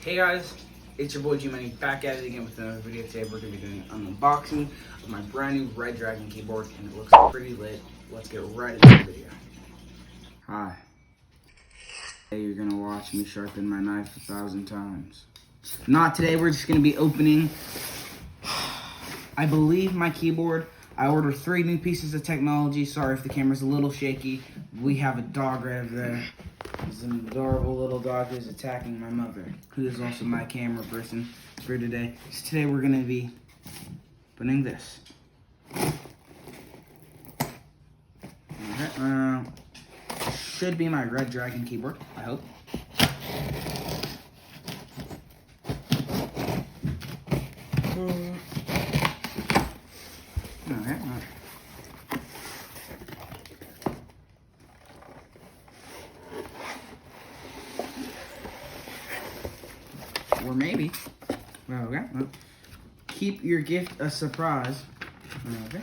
Hey guys, it's your boy G-Money back at it again with another video. Today we're going to be doing an unboxing of my brand new Red Dragon keyboard, and it looks pretty lit. Let's get right into the video. Hi. Today you're going to watch me sharpen my knife 1,000 times. Not today, we're just going to be opening, I believe, my keyboard. I ordered 3 new pieces of technology. Sorry if the camera's a little shaky. We have a dog right over there. He's an adorable little dog who's attacking my mother, who is also my camera person for today. So today we're going to be putting this. Okay, should be my Red Dragon keyboard, I hope. Alright. Or maybe. Okay. Keep your gift a surprise. Okay.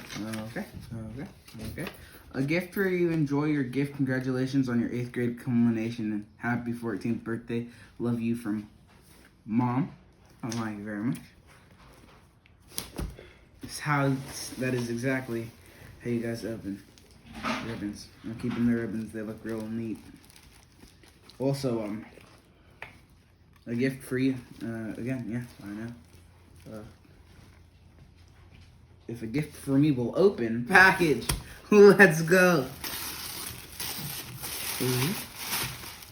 A gift for you. Enjoy your gift. Congratulations on your 8th grade culmination and happy 14th birthday. Love you from Mom. I like you very much. That is exactly how you guys open ribbons. I'm keeping the ribbons. They look real neat. Also, a gift for you. Again, yeah, I know. If a gift for me will open, package. Let's go.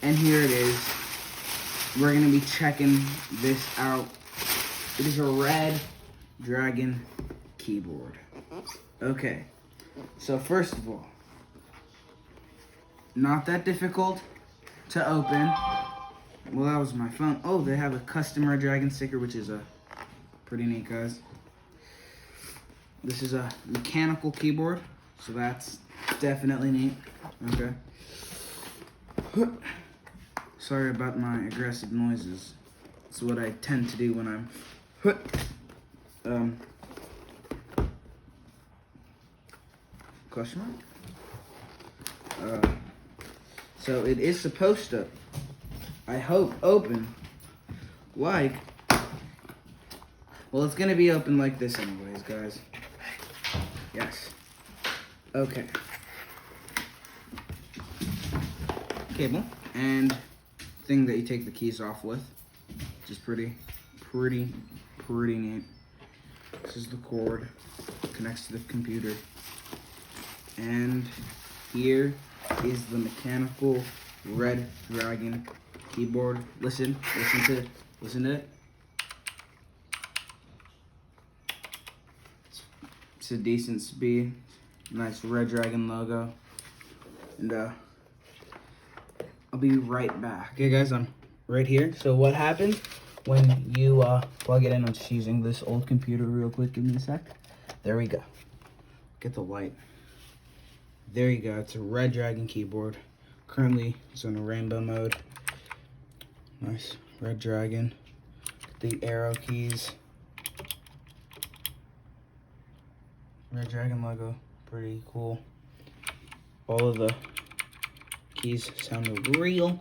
And here it is. We're gonna be checking this out. It is a Red Dragon keyboard. Okay. So first of all, not that difficult to open. Well, that was my phone. Oh, they have a custom Red Dragon sticker, which is pretty neat, guys. This is a mechanical keyboard, so that's definitely neat. Okay. Sorry about my aggressive noises. It's what I tend to do when I'm question mark? So it is supposed to, I hope, open like, well, it's gonna be open like this anyways, guys. Yes. Okay. Cable and thing that you take the keys off with, which is pretty neat. This is the cord, connects to the computer, and here is the mechanical Red Dragon keyboard. Listen to it. It's a decent speed. Nice Red Dragon logo. And I'll be right back. Okay guys, I'm right here. So what happens when you plug it in? I'm just using this old computer real quick. Give me a sec. There we go. Get the light. There you go. It's a Red Dragon keyboard. Currently it's in a rainbow mode. Nice Red Dragon. The arrow keys. Red Dragon logo. Pretty cool. All of the keys sound real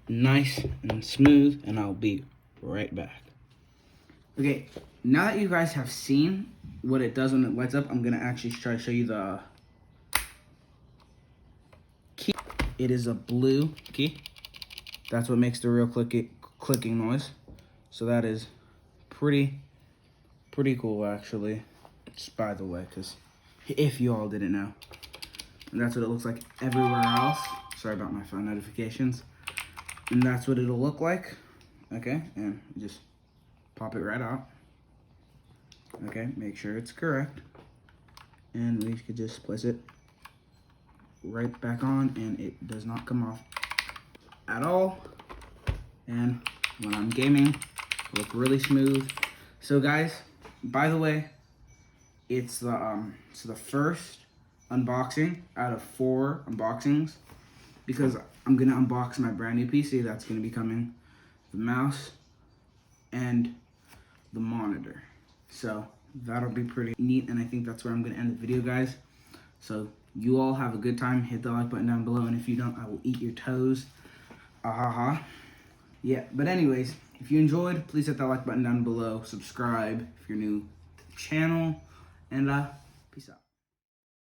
nice and smooth, and I'll be right back. Okay, now that you guys have seen what it does when it lights up, I'm gonna actually try to show you the key. It is a blue key. That's what makes the real clicking noise. So that is pretty cool, actually. Just by the way, because if you all didn't know. And that's what it looks like everywhere else. Sorry about my phone notifications. And that's what it'll look like. Okay, and just pop it right out. Okay, make sure it's correct. And we could just place it right back on, and it does not come off at all. And when I'm gaming, it'll look really smooth. So guys, by the way, it's the first unboxing out of 4 unboxings, because I'm gonna unbox my brand new PC that's gonna be coming, the mouse and the monitor. So that'll be pretty neat, and I think that's where I'm gonna end the video, guys. So you all have a good time. Hit the like button down below, and if you don't, I will eat your toes. Yeah, but anyways, if you enjoyed, please hit that like button down below. Subscribe if you're new to the channel. And peace out.